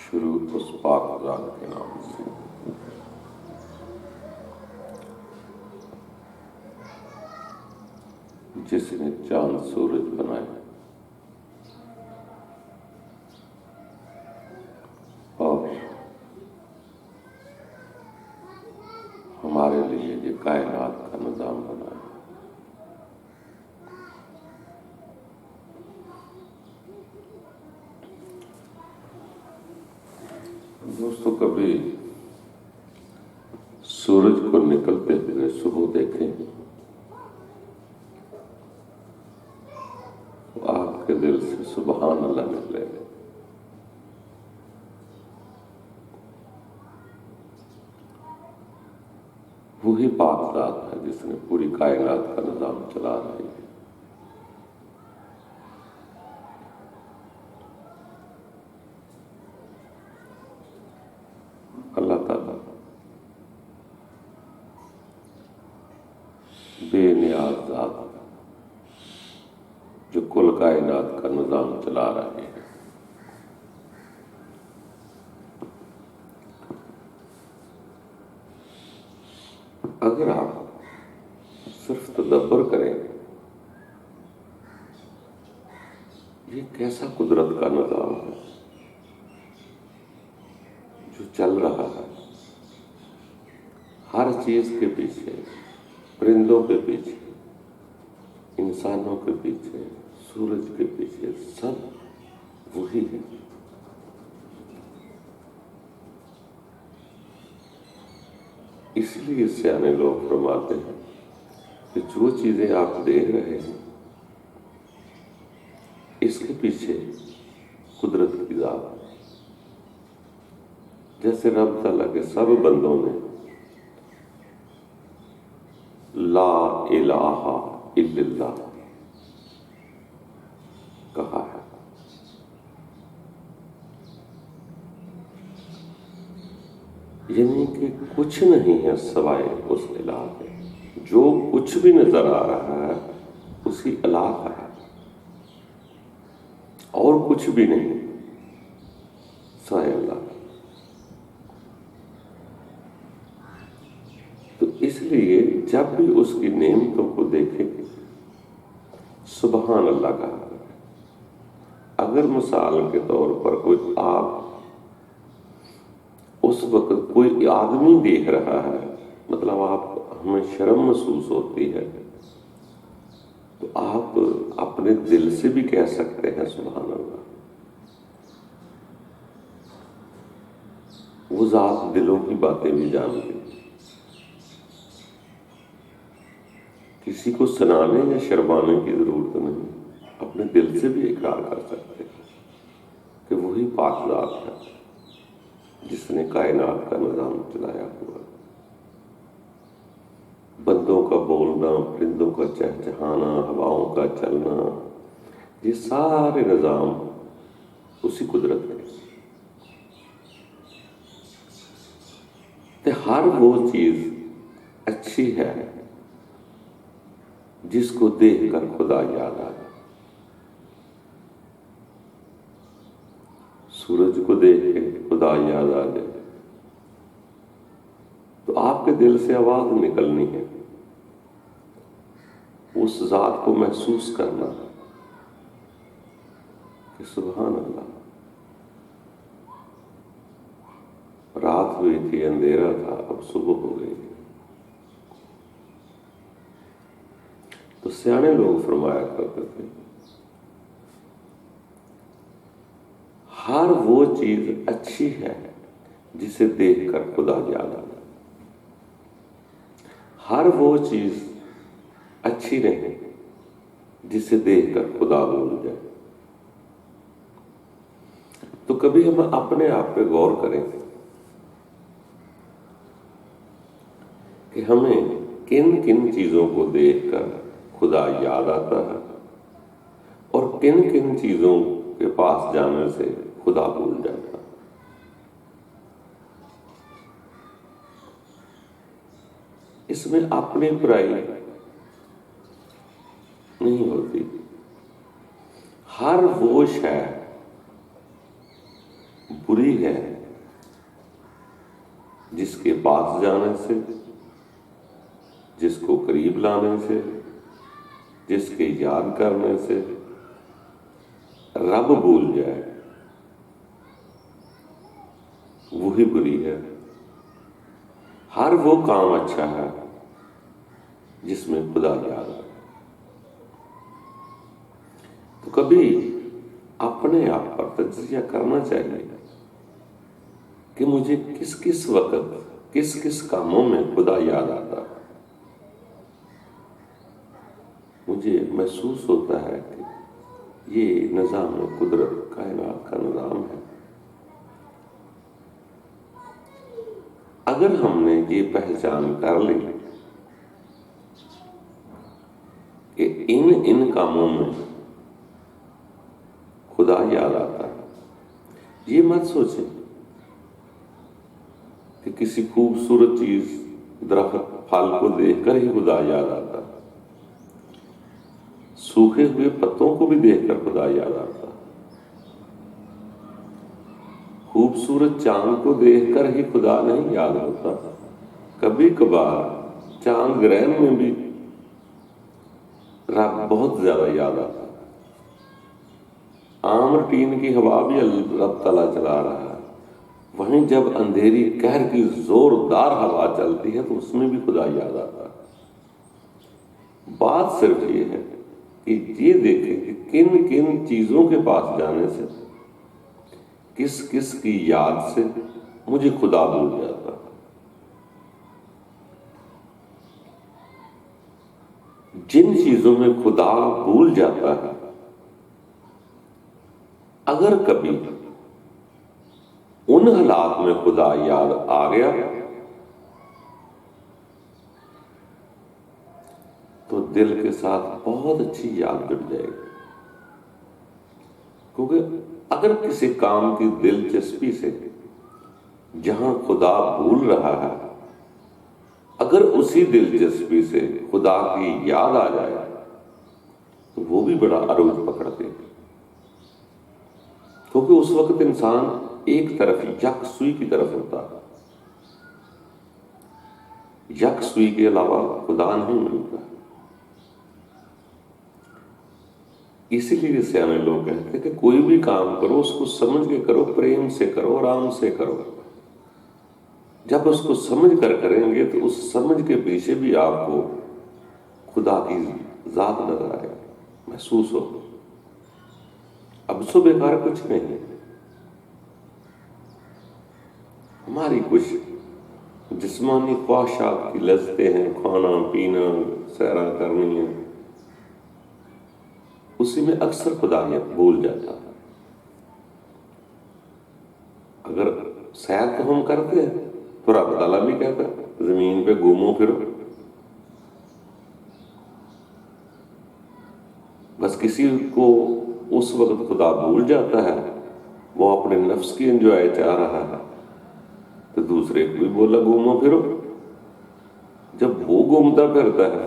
شروع اس پاک ذات کے نام سے۔ جس نے چاند سورج بنائے اور ہمارے لیے یہ کائنات کا نظام بنایا۔ دوستو، کبھی سورج کو نکلتے ہوئے صبح دیکھیں تو آپ کے دل سے سبحان اللہ نکلے گا۔ وہی پاک ذات ہے جس نے پوری کائنات کا نظام چلا رہی ہے۔ اللہ تعالیٰ بے نیاز ذات جو کل کائنات کا نظام چلا رہے ہیں۔ اگر آپ صرف تدبر کریں یہ کیسا قدرت کا نظام ہے جو چل رہا ہے، ہر چیز کے پیچھے، پرندوں کے پیچھے، انسانوں کے پیچھے، سورج کے پیچھے، سب وہی ہے۔ اس لیے سیانے لوگ فرماتے ہیں کہ جو چیزیں آپ دیکھ رہے ہیں اس کے پیچھے قدرت کی ذات ہے۔ جیسے رب تعالیٰ کے سب بندوں نے لا الہ الا اللہ کہا ہے۔ یعنی کہ کچھ نہیں ہے سوائے اس الہ کے، جو کچھ بھی نظر آ رہا ہے اسی الہ کا ہے، اور کچھ بھی نہیں سوائے اللہ۔ تو اس لیے جب بھی اس کی نعمتوں کو دیکھیں گے سبحان اللہ کہا۔ اگر مثال کے طور پر کوئی آپ اس وقت کوئی آدمی دیکھ رہا ہے، مطلب آپ ہمیں شرم محسوس ہوتی ہے، تو آپ اپنے دل سے بھی کہہ سکتے ہیں سبحان اللہ۔ وہ ذات دلوں کی باتیں بھی جانتی، کسی کو سنانے یا شرمانے کی ضرورت نہیں، اپنے دل سے بھی اقرار کر سکتے ہیں کہ وہی پاک ذات ہے جس نے کائنات کا نظام چلایا ہوا۔ بندوں کا بولنا، پرندوں کا چہچہانا، ہواؤں کا چلنا، یہ سارے نظام اسی قدرت کے۔ ہر وہ چیز اچھی ہے جس کو دیکھ کر خدا یاد آئے۔ سورج کو دیکھ کے خدا یاد آ جائے تو آپ کے دل سے آواز نکلنی ہے، اس ذات کو محسوس کرنا کہ سبحان اللہ، رات ہوئی تھی، اندھیرا تھا، اب صبح ہو گئی۔ تو سیانے لوگ فرمایا کرتے تھے ہر وہ چیز اچھی ہے جسے دیکھ کر خدا یاد آتا، ہر وہ چیز اچھی نہیں جسے دیکھ کر خدا بھول جائے۔ تو کبھی ہم اپنے آپ پہ غور کریں کہ ہمیں کن کن چیزوں کو دیکھ کر خدا یاد آتا ہے اور کن کن چیزوں کے پاس جانے سے خدا بھول جاتا ہے۔ اس میں اپنی برائی نہیں ہوتی، ہر وہ شے بری ہے جس کے پاس جانے سے، جس کو قریب لانے سے، جس کے یاد کرنے سے رب بھول جائے، وہی بری ہے۔ ہر وہ کام اچھا ہے جس میں خدا یاد ہے۔ تو کبھی اپنے آپ پر تجزیہ کرنا چاہیے کہ مجھے کس کس وقت کس کس کاموں میں خدا یاد آتا ہے۔ مجھے محسوس ہوتا ہے کہ یہ نظام قدرت، کائنات کا نظام ہے۔ اگر ہم نے یہ پہچان کر لی کہ ان کاموں میں خدا یاد آتا ہے، یہ مت سوچیں کہ کسی خوبصورت چیز، درخت، پھل کو دیکھ کر ہی خدا یاد آتا ہے، سوکھے ہوئے پتوں کو بھی دیکھ کر خدا یاد آتا ہے، خوبصورت چاند کو دیکھ کر ہی خدا نہیں یاد ہوتا، کبھی کبھار چاند گرہن میں بھی رب بہت زیادہ یاد آتا ہے۔ عام روٹین کی ہوا بھی رب تعالیٰ چلا رہا ہے، وہیں جب اندھیری قہر کی زوردار ہوا چلتی ہے تو اس میں بھی خدا یاد آتا ہے۔ بات صرف یہ ہے کہ یہ دیکھیں کہ کن کن چیزوں کے پاس جانے سے، کس کس کی یاد سے مجھے خدا بھول جاتا ہے۔ جن چیزوں میں خدا بھول جاتا ہے، اگر کبھی ان حالات میں خدا یاد آ گیا تو دل کے ساتھ بہت اچھی یاد جڑ جائے گی، کیونکہ اگر کسی کام کی دلچسپی سے جہاں خدا بھول رہا ہے، اگر اسی دلچسپی سے خدا کی یاد آ جائے تو وہ بھی بڑا عروج پکڑتے ہیں، کیونکہ اس وقت انسان ایک طرف یکسوئی کی طرف ہوتا ہے، یکسوئی کے علاوہ خدا نہیں ملتا۔ اسی لیے سیانے لوگ کہتے ہیں کہ کوئی بھی کام کرو اس کو سمجھ کے کرو، پریم سے کرو، آرام سے کرو۔ جب اس کو سمجھ کر کریں گے تو اس سمجھ کے پیچھے بھی آپ کو خدا کی ذات نظر آئے، محسوس ہو۔ اب سو بیکار کچھ نہیں ہے، ہماری کچھ جسمانی خواہشات کی لذتیں ہیں، کھانا پینا، سیرا کرنی ہے، اسی میں اکثر خدا بھول جاتا ہے۔ اگر سیر تو ہم کرتے ہیں تو رب تعالیٰ بھی کہتا ہے زمین پہ گھومو پھرو، بس کسی کو اس وقت خدا بھول جاتا ہے، وہ اپنے نفس کی انجوائے چاہ رہا ہے تو دوسرے کو بھی بولا گھومو پھرو۔ جب وہ گھومتا پھرتا ہے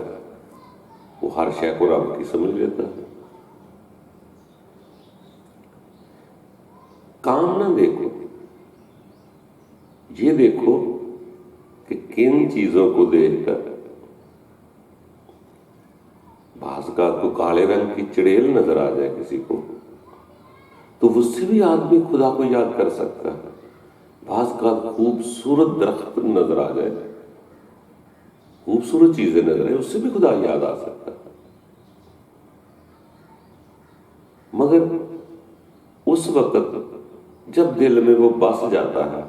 وہ ہر شے کو رب کی سمجھ لیتا ہے۔ کام نہ دیکھو، یہ دیکھو کہ کن چیزوں کو دیکھ کر بعض کا تو کالے رنگ کی چڑیل نظر آ جائے کسی کو تو اس سے بھی آدمی خدا کو یاد کر سکتا ہے، بعض کا خوبصورت درخت نظر آ جائے، خوبصورت چیزیں نظر آئے، اس سے بھی خدا یاد آ سکتا ہے۔ مگر اس وقت جب دل میں وہ بس جاتا ہے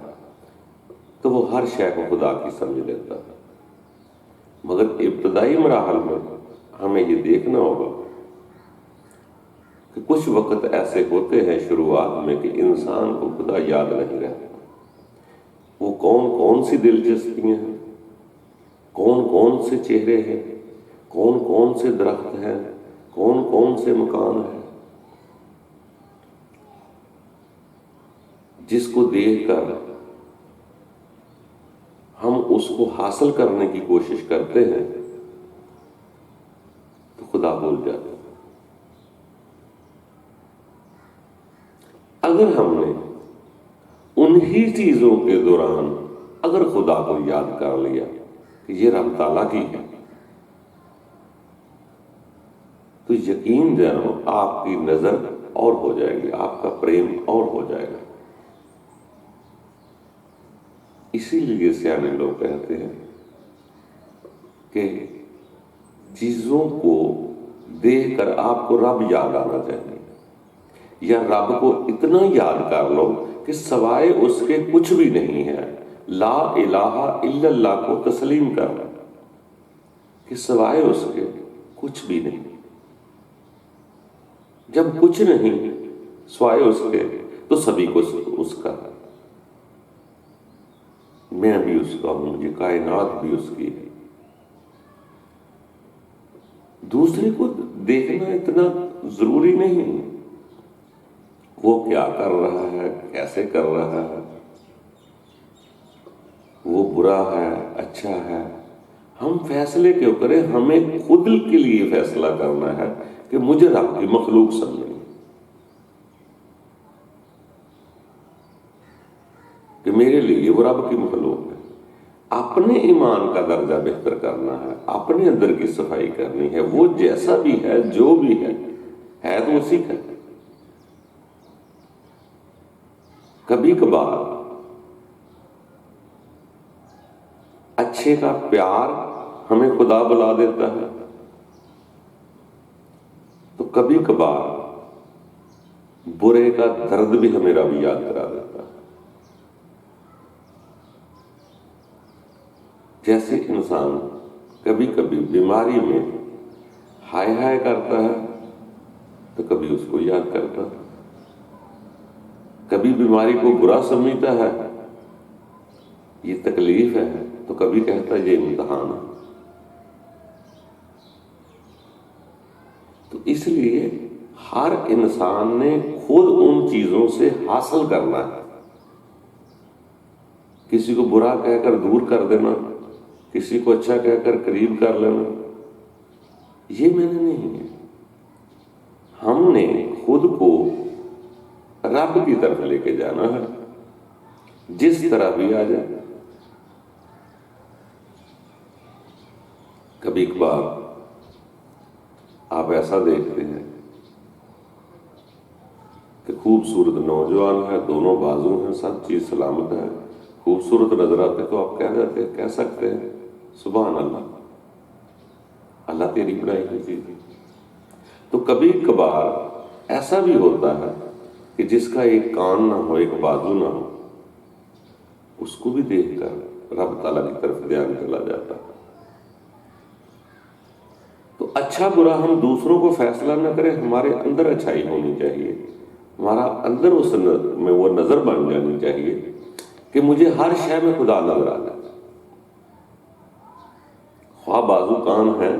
تو وہ ہر شے کو خدا کی سمجھ لیتا ہے۔ مگر ابتدائی مراحل میں ہمیں یہ دیکھنا ہوگا کہ کچھ وقت ایسے ہوتے ہیں شروعات میں کہ انسان کو خدا یاد نہیں رہتا۔ وہ کون کون سی دلچسپیاں ہیں، کون کون سے چہرے ہیں، کون کون سے درخت ہیں، کون کون سے مکان ہیں، جس کو دیکھ کر ہم اس کو حاصل کرنے کی کوشش کرتے ہیں تو خدا بھول جاتا ہے۔ اگر ہم نے ہی چیزوں کے دوران اگر خدا کو یاد کر لیا کہ یہ رب تعالیٰ کی ہے، تو یقین جانو آپ کی نظر اور ہو جائے گی، آپ کا پریم اور ہو جائے گا۔ اسی لیے سیانے لوگ کہتے ہیں کہ چیزوں کو دیکھ کر آپ کو رب یاد آنا چاہیے، یا رب کو اتنا یاد کر لو کہ سوائے اس کے کچھ بھی نہیں ہے۔ لا الہ الا اللہ کو تسلیم کر لو کہ سوائے اس کے کچھ بھی نہیں۔ جب کچھ نہیں سوائے اس کے تو سبھی کو اس کا ہے، میں بھی اس کا ہوں، یہ کائنات بھی اس کی ہے۔ دوسرے کو دیکھنا اتنا ضروری نہیں، وہ کیا کر رہا ہے، کیسے کر رہا ہے، وہ برا ہے اچھا ہے، ہم فیصلے کیوں کریں؟ ہمیں خود کے لیے فیصلہ کرنا ہے کہ مجھے رب کی مخلوق سمجھنی، کہ میرے لیے وہ رب کی مخلوق ہے۔ اپنے ایمان کا درجہ بہتر کرنا ہے، اپنے اندر کی صفائی کرنی ہے۔ وہ جیسا بھی ہے، جو بھی ہے تو اسی کا۔ کبھی کبھار اچھے کا پیار ہمیں خدا بلا دیتا ہے، تو کبھی کبھار برے کا درد بھی ہمیں رب یاد کرا دیتا ہے۔ جیسے انسان کبھی کبھی بیماری میں ہائے ہائے کرتا ہے تو کبھی اس کو یاد کرتا ہے، کبھی بیماری کو برا سمجھتا ہے، یہ تکلیف ہے، تو کبھی کہتا ہے یہ امتحان ہے۔ تو اس لیے ہر انسان نے خود ان چیزوں سے حاصل کرنا ہے۔ کسی کو برا کہہ کر دور کر دینا، کسی کو اچھا کہہ کر قریب کر لینا، یہ میں نے نہیں ہے۔ ہم نے خود کو رب کی طرف لے کے جانا ہے، جس طرح بھی آ جائے۔ کبھی کبھار آپ ایسا دیکھتے ہیں کہ خوبصورت نوجوان ہے، دونوں بازو ہیں، سب چیز سلامت ہے، خوبصورت نظر آتے تو آپ کہہ سکتے ہیں سبحان اللہ، اللہ تیری بنائی ہوئی چیز۔ تو کبھی کبھار ایسا بھی ہوتا ہے کہ جس کا ایک کان نہ ہو، ایک بازو نہ ہو، اس کو بھی دیکھ کر رب تعالیٰ کی طرف دھیان چلا جاتا ہے۔ تو اچھا برا ہم دوسروں کو فیصلہ نہ کریں، ہمارے اندر اچھائی ہونی چاہیے، ہمارا اندر اس میں وہ نظر بن جانی چاہیے کہ مجھے ہر شے میں خدا نظر آ جائے، خواہ بازو کان ہے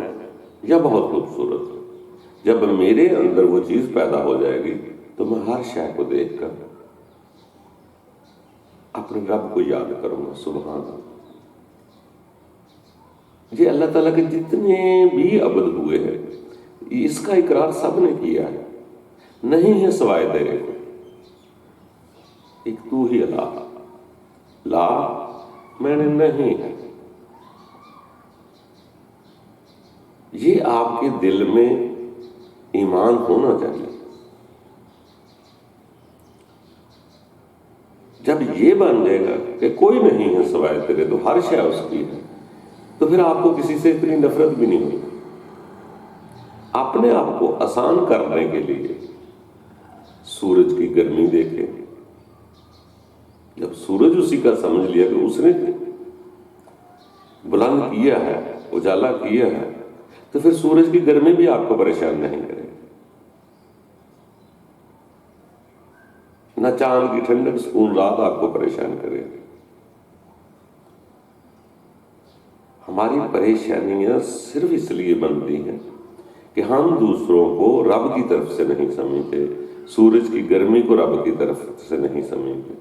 یا بہت خوبصورت۔ جب میرے اندر وہ چیز پیدا ہو جائے گی تو میں ہر شے کو دیکھ کر اپنے رب کو یاد کروں گا، سبحان اللہ۔ یہ اللہ تعالیٰ کے جتنے بھی عبد ہوئے ہیں، اس کا اقرار سب نے کیا ہے، نہیں ہے سوائے تیرے کو، ایک تو ہی اللہ، لا میں نے نہیں ہے۔ یہ آپ کے دل میں ایمان ہونا چاہیے۔ جب یہ بن جائے گا کہ کوئی نہیں ہے سوائے تیرے، تو ہر شے اس کی ہے، تو پھر آپ کو کسی سے اتنی نفرت بھی نہیں ہوئی۔ اپنے آپ کو آسان کرنے کے لیے سورج کی گرمی دیکھیں، جب سورج اسی کا سمجھ لیا کہ اس نے بلند کیا ہے، اجالا کیا ہے، تو پھر سورج کی گرمی بھی آپ کو پریشان نہیں کرے، نہ چاند کی ٹھنڈک سکون رات آپ کو پریشان کرے۔ ہماری پریشانیاں صرف اس لیے بنتی ہیں کہ ہم دوسروں کو رب کی طرف سے نہیں سمجھتے، سورج کی گرمی کو رب کی طرف سے نہیں سمجھتے۔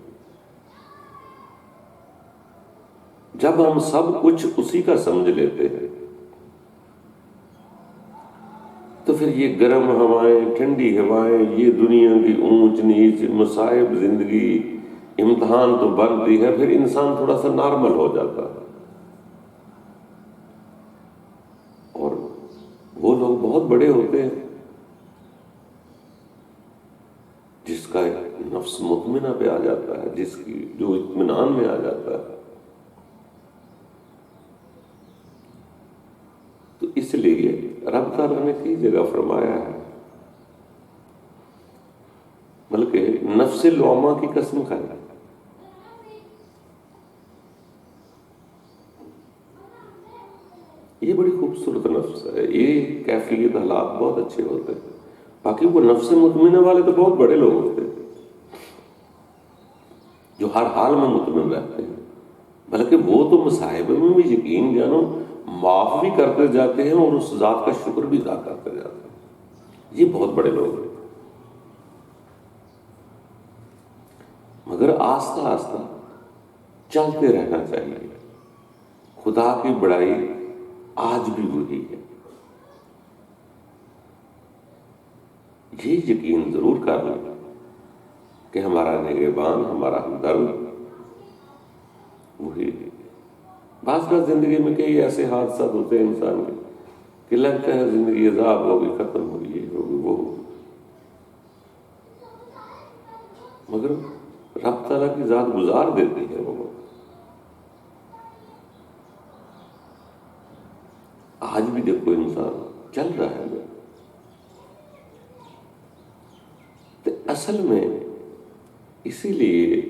جب ہم سب کچھ اسی کا سمجھ لیتے ہیں تو پھر یہ گرم ہوائیں، ٹھنڈی ہوائیں، یہ دنیا کی اونچ نیچ، مصائب زندگی، امتحان تو بنتی ہے، پھر انسان تھوڑا سا نارمل ہو جاتا ہے. اور وہ لوگ بہت بڑے ہوتے ہیں جس کا نفس مطمئنہ پہ آ جاتا ہے، جس کی جو اطمینان میں آ جاتا ہے. تو اس لیے رب تعالیٰ نے کئی جگہ فرمایا ہے، بلکہ نفس لوامہ کی قسم کھائی. یہ بڑی خوبصورت نفس ہے، یہ کیفیت حالات بہت اچھے ہوتے ہیں. باقی وہ نفس مطمئنہ والے تو بہت بڑے لوگ ہوتے ہیں جو ہر حال میں مطمئن رہتے ہیں، بلکہ وہ تو مصائب میں بھی یقین جانو معاف بھی کرتے جاتے ہیں اور اس ذات کا شکر بھی ادا کرتے جاتے ہیں. یہ بہت بڑے لوگ ہیں. مگر آہستہ آہستہ چلتے رہنا چاہیے. خدا کی بڑائی آج بھی وہی ہے. یہ یقین ضرور کر لیں کہ ہمارا نگہبان، ہمارا ہمدرد وہی ہے. بعض کا زندگی میں کئی ایسے حادثات ہوتے ہیں انسان کے کہ لگتا ہے زندگی عذاب ہوگی، ختم ہوگی، یہ ہوگی، وہ ہوگی. مگر رب تعالیٰ کی ذات گزار دیتی ہے وہ. آج بھی دیکھو انسان چل رہا ہے. تو اصل میں اسی لیے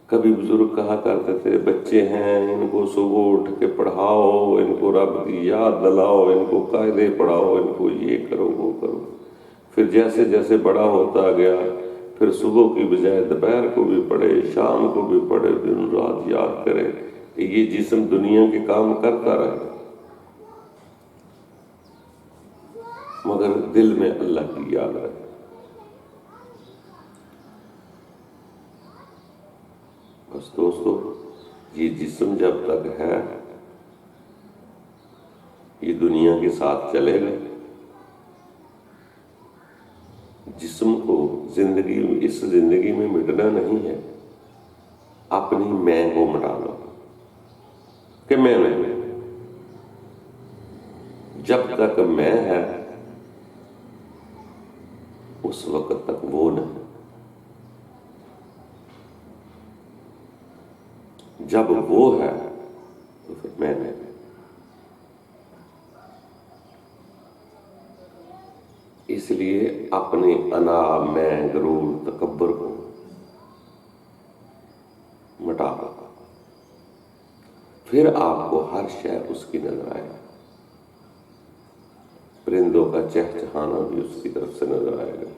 کبھی بزرگ کہا کرتے تھے بچے ہیں ان کو صبح اٹھ کے پڑھاؤ، ان کو رب کی یاد دلاؤ، ان کو قاعدے پڑھاؤ، ان کو یہ کرو وہ کرو. پھر جیسے جیسے بڑا ہوتا گیا پھر صبح کی بجائے دوپہر کو بھی پڑھے، شام کو بھی پڑھے، دن رات یاد کرے. یہ جسم دنیا کے کام کرتا رہے مگر دل میں اللہ کی یاد رہے. بس دوستو، یہ جسم جب تک ہے یہ دنیا کے ساتھ چلے گا. جسم کو اس زندگی میں مٹنا نہیں ہے. اپنی میں کو مٹا لو کہ میں نہیں. جب تک میں ہے اس وقت تک وہ نہیں. جب وہ ہے تو پھر میں نہیں. اس لیے اپنے انا، میں، غرور، تکبر کو مٹا دو. پھر آپ کو ہر شے اس کی نظر آئے گا. پرندوں کا چہچہانا بھی اس کی طرف سے نظر آئے گا.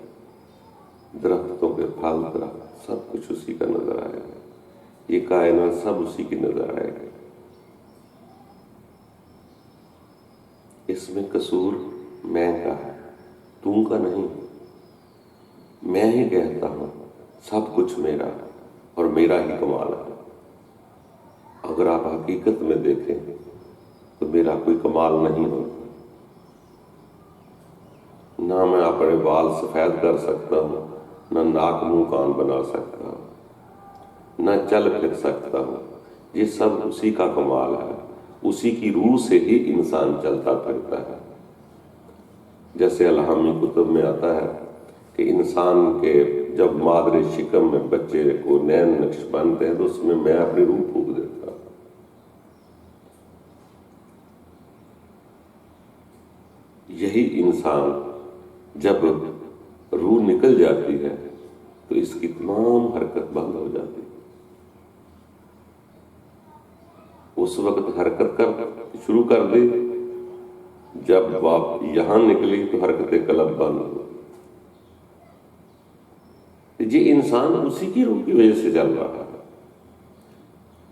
درختوں کے پھل درخت سب کچھ اسی کا نظر آئے گا. یہ کائنات سب اسی کی نظر آئے گی. اس میں قصور میں کا ہے، تم کا نہیں. میں ہی کہتا ہوں سب کچھ میرا اور میرا ہی کمال ہے. اگر آپ حقیقت میں دیکھیں تو میرا کوئی کمال نہیں ہوتا. نہ میں اپنے بال سفید کر سکتا ہوں، نہ ناک منہ کان بنا سکتا ہوں، نہ چل پھر سکتا ہوں. یہ سب اسی کا کمال ہے. اسی کی روح سے ہی انسان چلتا پھرتا ہے. جیسے الہامی کتب میں آتا ہے کہ انسان کے جب مادر شکم میں بچے کو نین نقش بنتے ہیں تو اس میں اپنی روح پھونک دیتا ہوں. یہی انسان جب روح نکل جاتی ہے تو اس کی تمام حرکت بند ہو جاتی ہے. اس وقت حرکت شروع کر دی، جب آپ یہاں نکلی تو حرکت قلب بند ہو. یہ انسان اسی کی روح کی وجہ سے چل رہا ہے.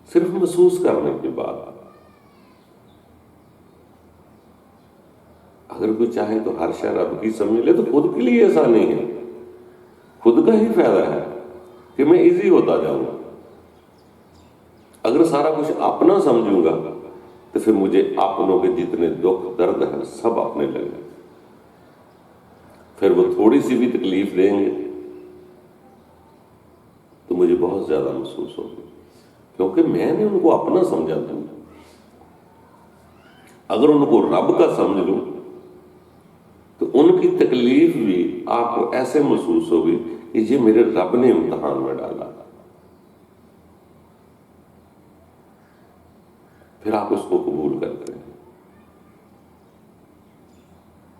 صرف محسوس کرنے کے بعد اگر کوئی چاہے تو ہر شے رب کی سمجھ لے تو خود کے لیے ایسا نہیں ہے. خود کا ہی فائدہ ہے کہ میں ایزی ہوتا جاؤں. اگر سارا کچھ اپنا سمجھوں گا تو پھر مجھے اپنوں کے جتنے دکھ درد ہیں سب اپنے لگے. پھر وہ تھوڑی سی بھی تکلیف دیں گے تو مجھے بہت زیادہ محسوس ہوگی، کیونکہ میں نے ان کو اپنا سمجھا تھا۔ اگر ان کو رب کا سمجھ لوں تو ان کی تکلیف بھی آپ کو ایسے محسوس ہوگی کہ یہ میرے رب نے امتحان میں ڈالا، پھر آپ اس کو قبول کرتے ہیں،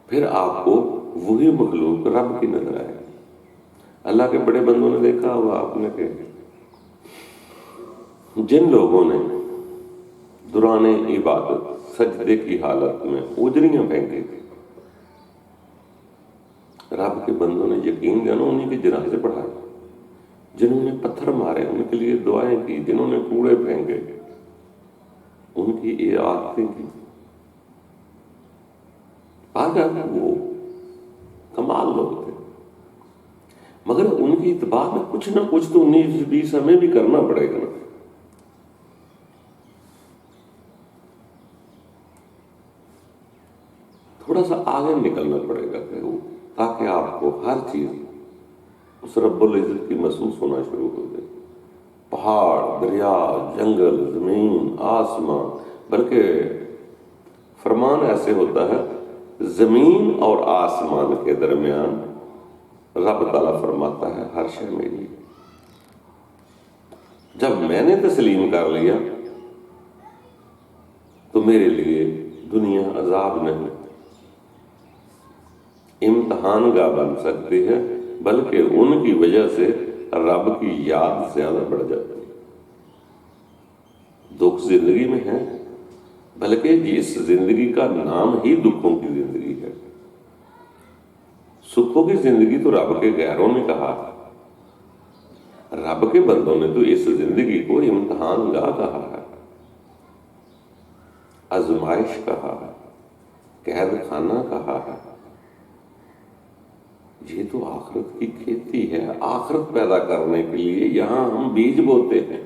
پھر آپ کو وہی مخلوق رب کی نظر آئے گی۔ اللہ کے بڑے بندوں نے دیکھا ہوگا آپ نے کہ جن لوگوں نے دوران عبادت سجدے کی حالت میں اجریاں پھینکی تھی، رب کے بندوں نے یقین جانا انہیں کے جنازے پڑھائے، جنہوں نے پتھر مارے ان کے لیے دعائیں کی، جنہوں نے کوڑے پھینکے ان کی یہ عادتیں کی۔ آج وہ کمال لوگ تھے، مگر ان کی اتباع میں کچھ نہ کچھ تو 19-20 ہمیں بھی کرنا پڑے گا نا۔ تھوڑا سا آگے نکلنا پڑے گا کہ وہ، تاکہ آپ کو ہر چیز اس رب العزت کی محسوس ہونا شروع ہو جائے۔ پہاڑ، دریا، جنگل، زمین، آسمان، بلکہ فرمان ایسے ہوتا ہے زمین اور آسمان کے درمیان رب تعالیٰ فرماتا ہے ہر شے میری۔ جب میں نے تسلیم کر لیا تو میرے لیے دنیا عذاب نہیں، امتحان گاہ بن سکتی ہے، بلکہ ان کی وجہ سے رب کی یاد زیادہ بڑھ جاتی ہے۔ دکھ زندگی میں ہے، بلکہ اس زندگی کا نام ہی دکھوں کی زندگی ہے۔ سکھوں کی زندگی تو رب کے غیروں نے کہا، رب کے بندوں نے تو اس زندگی کو امتحان گاہ کہا ہے، آزمائش کہا ہے، قید خانہ کہا ہے۔ یہ تو آخرت کی کھیتی ہے، آخرت پیدا کرنے کے لیے یہاں ہم بیج بوتے ہیں۔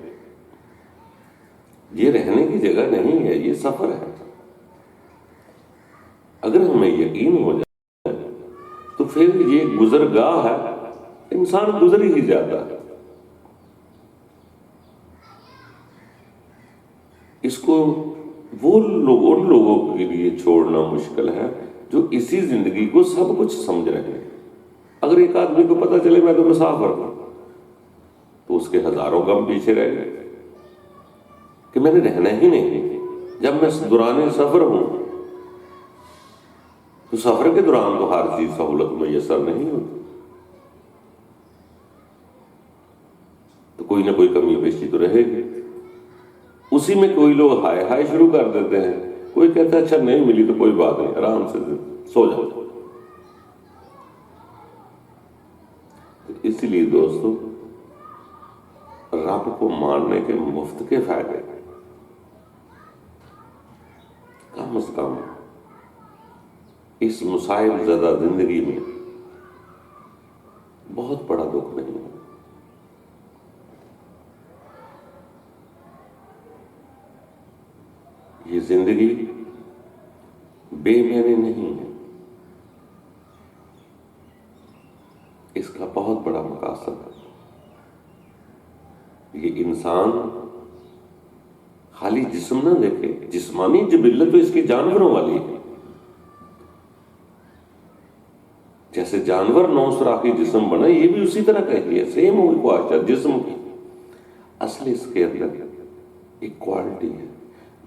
یہ رہنے کی جگہ نہیں ہے، یہ سفر ہے۔ اگر ہمیں یقین ہو جائے تو پھر یہ گزرگاہ ہے، انسان گزر ہی جاتا ہے۔ اس کو ان لوگوں کے لیے چھوڑنا مشکل ہے جو اسی زندگی کو سب کچھ سمجھ رہے ہیں۔ اگر ایک آدمی کو پتہ چلے میں تو مسافر ہوں، تو اس کے ہزاروں غم پیچھے رہ گئے کہ میں نے رہنا ہی نہیں۔ جب میں دوران سفر ہوں تو سفر کے دوران تو ہر چیز سہولت میسر نہیں ہوتی، تو کوئی نہ کوئی کمی بیشی تو رہے گی۔ اسی میں کوئی لوگ ہائے ہائے شروع کر دیتے ہیں، کوئی کہتا ہے اچھا نہیں ملی تو کوئی بات نہیں، آرام سے سو جاؤ۔ اسی لیے دوستو، رب کو ماننے کے مفت کے فائدے کم از کم اس مصائب زدہ زندگی میں بہت بڑا دکھ نہیں ہے۔ یہ زندگی بے معنی نہیں ہے، اس کا بہت بڑا مقاصد ہے۔ یہ انسان خالی جسم نہ دیکھے، جسمانی جبلت تو اس کی جانوروں والی ہے۔ جیسے جانور 9 سوراخی جسم بنا، یہ بھی اسی طرح کا ہی ہے، سیم ہوئی خواہشات جسم کی۔ اصل اس کے اندر ایک کوالٹی ہے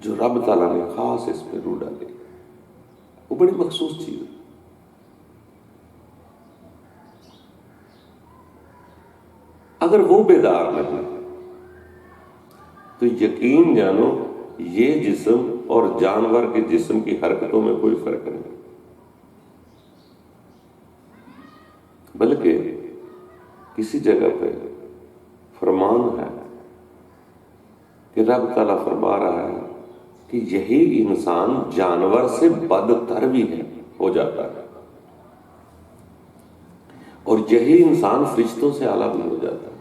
جو رب تعالیٰ نے خاص اس پہ روح ڈالی، وہ بڑی مخصوص چیز ہے۔ اگر وہ بیدار نہیں تو یقین جانو یہ جسم اور جانور کے جسم کی حرکتوں میں کوئی فرق نہیں، بلکہ کسی جگہ پہ فرمان ہے کہ رب تعالیٰ فرما رہا ہے کہ یہی انسان جانور سے بدتر بھی ہو جاتا ہے، اور یہی انسان فرشتوں سے اعلیٰ بھی ہو جاتا ہے۔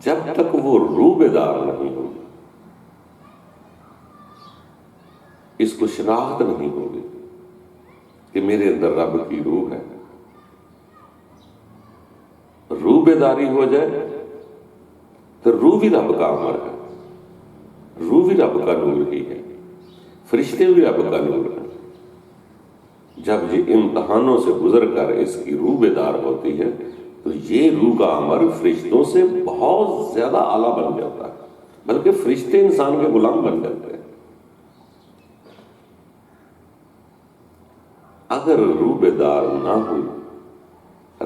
جب تک وہ روح بیدار نہیں ہوگی، اس کو شناخت نہیں ہوگی کہ میرے اندر رب کی روح ہے، روح بیداری ہو جائے تو روح بھی رب کا عمر ہے، روح بھی رب کا نور ہی ہے، فرشتے بھی رب کا نور ہے۔ جب یہ امتحانوں سے گزر کر اس کی روح بیدار ہوتی ہے تو یہ روح کا عمر فرشتوں سے بہت زیادہ اعلیٰ بن جاتا ہے، بلکہ فرشتے انسان کے غلام بن جاتے ہیں۔ اگر روح بیدار نہ ہوئی،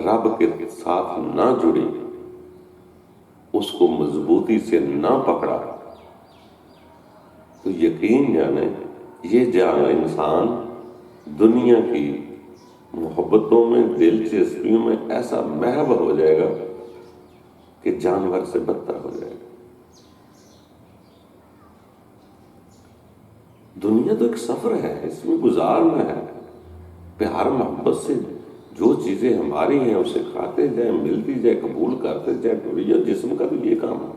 رب کے ساتھ نہ جڑی، اس کو مضبوطی سے نہ پکڑا، تو یقین جانے یہ جانا انسان دنیا کی محبتوں میں، دلچسپیوں میں ایسا محو ہو جائے گا کہ جانور سے بدتر ہو جائے گا۔ دنیا تو ایک سفر ہے، اس میں گزارنا ہے، پیار محبت سے جو چیزیں ہماری ہیں اسے کھاتے جائیں، ملتی جائے، قبول کرتے جائیں۔ ٹوریہ جسم کا تو یہ کام ہے،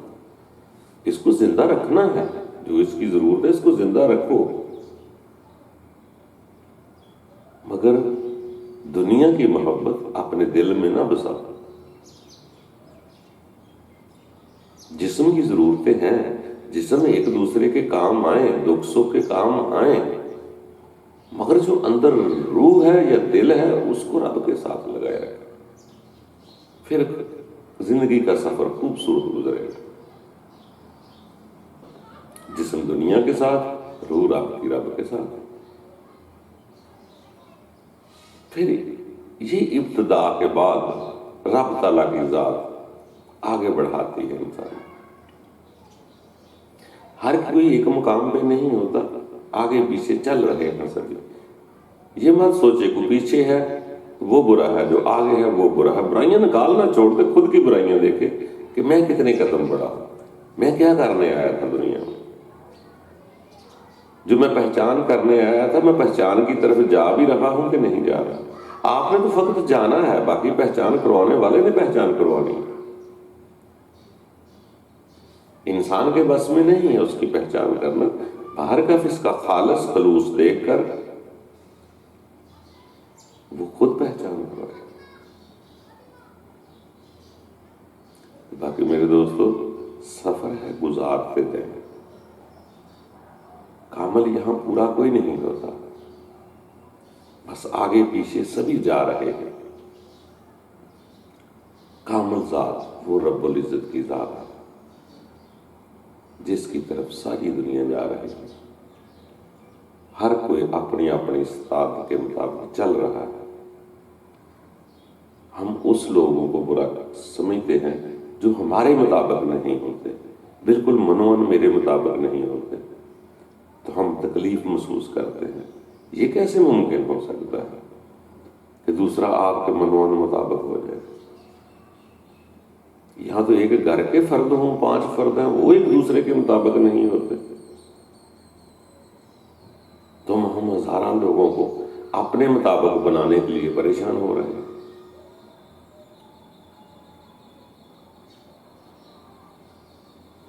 اس کو زندہ رکھنا ہے، جو اس کی ضرورت ہے اس کو زندہ رکھو، مگر دنیا کی محبت اپنے دل میں نہ بسا۔ جسم کی ضرورتیں ہیں، جسم ایک دوسرے کے کام آئیں، دکھ سکھ کے کام آئیں، مگر جو اندر روح ہے یا دل ہے اس کو رب کے ساتھ لگائے رکھے، پھر زندگی کا سفر خوبصورت گزرے گا۔ جسم دنیا کے ساتھ، روح رب کے ساتھ۔ پھر یہ ابتدا کے بعد رب تعالیٰ کی ذات آگے بڑھاتی ہے انسان۔ ہر کوئی ایک مقام پہ نہیں ہوتا، آگے پیچھے چل رہے ہیں سبھی۔ یہ مت سوچے کہ پیچھے ہے وہ برا ہے، جو آگے ہے وہ برا ہے۔ برائیاں نکالنا چھوڑ کے خود کی برائیاں دیکھے کہ میں کتنے قدم بڑھا ہوں، میں کیا کرنے آیا تھا دنیا میں۔ جو میں پہچان کرنے آیا تھا، میں پہچان کی طرف جا بھی رہا ہوں کہ نہیں جا رہا۔ آپ نے تو فقط جانا ہے، باقی پہچان کروانے والے نے پہچان کروانی ہے۔ انسان کے بس میں نہیں ہے اس کی پہچان کرنا، باہر کا اس کا خالص خلوص دیکھ کر وہ خود پہچان کرے۔ باقی میرے دوستو، سفر ہے گزارتے دیں، کامل یہاں پورا کوئی نہیں ہوتا، بس آگے پیچھے سبھی جا رہے ہیں۔ کامل ذات وہ رب العزت کی ذات ہے جس کی طرف ساری دنیا جا رہی ہے۔ ہر کوئی اپنی اپنی استطاعت کے مطابق چل رہا ہے۔ ہم اس لوگوں کو برا سمجھتے ہیں جو ہمارے مطابق نہیں ہوتے، بالکل منون میرے مطابق نہیں ہوتے، تو ہم تکلیف محسوس کرتے ہیں۔ یہ کیسے ممکن ہو سکتا ہے کہ دوسرا آپ کے منون مطابق ہو جائے؟ یہاں تو ایک گھر کے فرد ہوں، 5 فرد ہیں، وہ ایک دوسرے کے مطابق نہیں ہوتے، تو ہم ہزاروں لوگوں کو اپنے مطابق بنانے کے لیے پریشان ہو رہے ہیں۔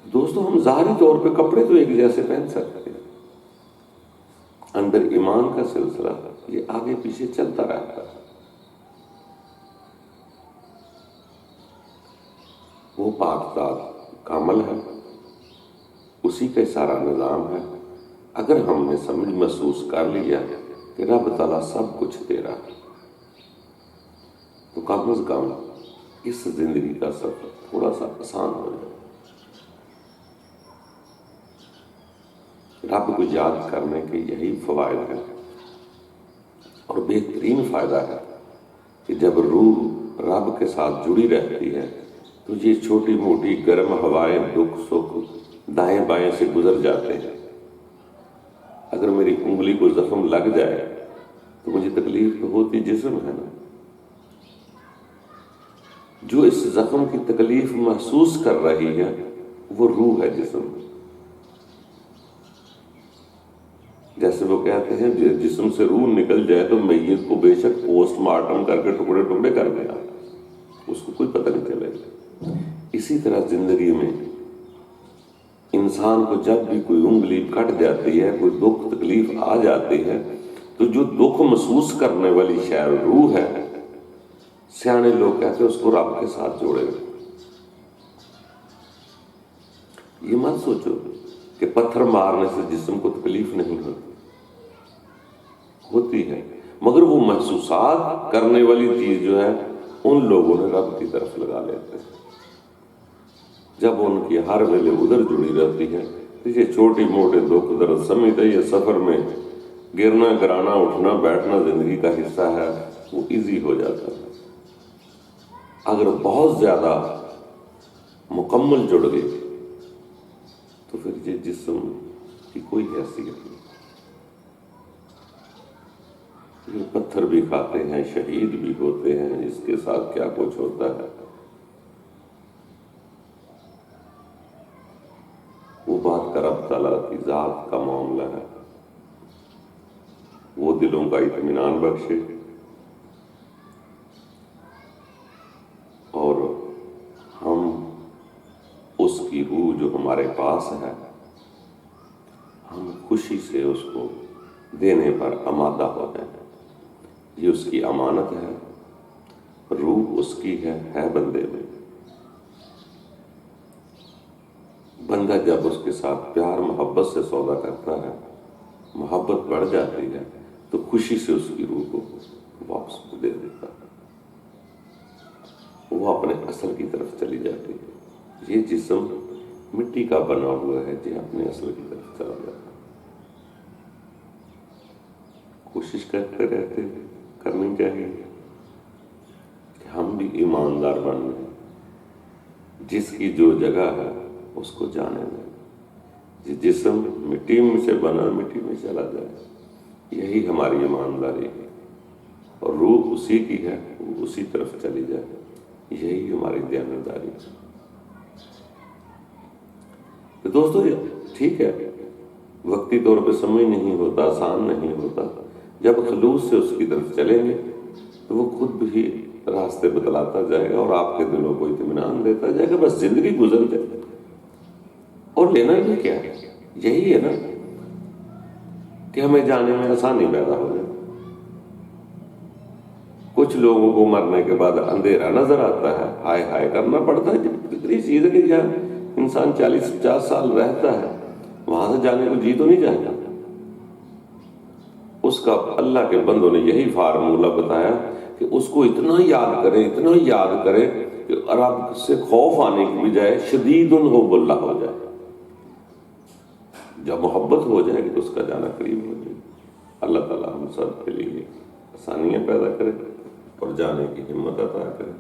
دوستو، ہم ظاہری طور پہ کپڑے تو ایک جیسے پہن سکتے ہیں، اندر ایمان کا سلسلہ یہ آگے پیچھے چلتا رہتا ہے۔ وہ پاک ذات کامل ہے، اسی کا سارا نظام ہے۔ اگر ہم نے سمجھ محسوس کر لیا کہ رب تعالیٰ سب کچھ دے رہا ہے، تو کم از کم اس زندگی کا سفر تھوڑا سا آسان ہو جائے۔ رب کو یاد کرنے کے یہی فوائد ہیں، اور بہترین فائدہ ہے کہ جب روح رب کے ساتھ جڑی رہتی ہے تو یہ چھوٹی موٹی گرم ہوائیں، دکھ سکھ دائیں بائیں سے گزر جاتے ہیں۔ اگر میری انگلی کو زخم لگ جائے تو مجھے تکلیف تو ہوتی جسم ہے نا، جو اس زخم کی تکلیف محسوس کر رہی ہے وہ روح ہے، جسم۔ جیسے وہ کہتے ہیں جسم سے روح نکل جائے تو میت کو بے شک پوسٹ مارٹم کر کے ٹکڑے ٹکڑے کر دیا، اس کو کوئی پتہ نہیں چلے گا۔ اسی طرح زندگی میں انسان کو جب بھی کوئی انگلی کٹ جاتی ہے، کوئی دکھ تکلیف آ جاتی ہے، تو جو دکھ محسوس کرنے والی شے روح ہے، سیانے لوگ کہتے ہیں اس کو رب کے ساتھ جوڑے، یہ مت سوچو کہ پتھر مارنے سے جسم کو تکلیف نہیں ہوتی ہے، مگر وہ محسوسات کرنے والی چیز جو ہے ان لوگوں نے رب کی طرف لگا لیتے ہیں۔ جب ان کی ہر ویلے ادھر جڑی رہتی ہے، یہ چھوٹی موٹے دکھ درد سمجھتے یہ سفر میں گرنا گرانا اٹھنا بیٹھنا زندگی کا حصہ ہے، وہ ایزی ہو جاتا ہے۔ اگر بہت زیادہ مکمل جڑ گئے تو پھر یہ جسم کی کوئی حیثیت نہیں۔ یہ پتھر بھی کھاتے ہیں، شہید بھی ہوتے ہیں، اس کے ساتھ کیا کچھ ہوتا ہے، وہ بات کا رب تعالیٰ کی ذات کا معاملہ ہے۔ وہ دلوں کا اطمینان بخشے اور ہم اس کی روح جو ہمارے پاس ہے، ہم خوشی سے اس کو دینے پر آمادہ ہو جائیں۔ یہ اس کی امانت ہے، روح اس کی ہے بندے میں۔ بندہ جب اس کے ساتھ پیار محبت سے سودا کرتا ہے، محبت بڑھ جاتی ہے تو خوشی سے اس کی روح کو واپس دے دیتا ہے، وہ اپنے اصل کی طرف چلی جاتی ہے۔ یہ جسم مٹی کا بنا ہوا ہے، یہ اپنے اصل کی طرف چلا جاتا ہے۔ کوشش کرتے رہتے کرنی چاہیے کہ ہم بھی ایماندار بن جائیں، جس کی جو جگہ ہے اس کو جانے دیں۔ یہ جسم مٹی میں سے بنا مٹی میں چلا جائے، یہی ہماری ایمانداری ہے، اور روح اسی کی ہے، وہ اسی طرف چلی جائے، یہی ہماری دیانتداری ہے۔ تو دوستو یہ ٹھیک ہے، وقتی طور پہ سمجھ نہیں ہوتا، آسان نہیں ہوتا، جب خلوص سے اس کی طرف چلیں گے تو وہ خود بھی راستے بتلاتا جائے گا اور آپ کے دلوں کو اطمینان دیتا جائے گا۔ بس زندگی گزر جائے، اور لینا بھی کیا ہے؟ یہی ہے نا کہ ہمیں جانے میں آسانی پیدا ہو جائے۔ کچھ لوگوں کو مرنے کے بعد اندھیرا نظر آتا ہے، ہائے ہائے کرنا پڑتا ہے، جب اتنی چیز ہے کہ جہاں انسان 40-50 سال رہتا ہے وہاں سے جانے کو جی تو نہیں چاہتا۔ اس کا اللہ کے بندوں نے یہی فارمولہ بتایا کہ اس کو اتنا یاد کریں کہ رب سے خوف آنے کی بجائے شدید الحب اللہ ہو جائے۔ جب محبت ہو جائے گی تو اس کا جانا قریب ہو جائے گا۔ اللہ تعالیٰ ہم سب کے لیے آسانیاں پیدا کرے اور جانے کی ہمت عطا کرے۔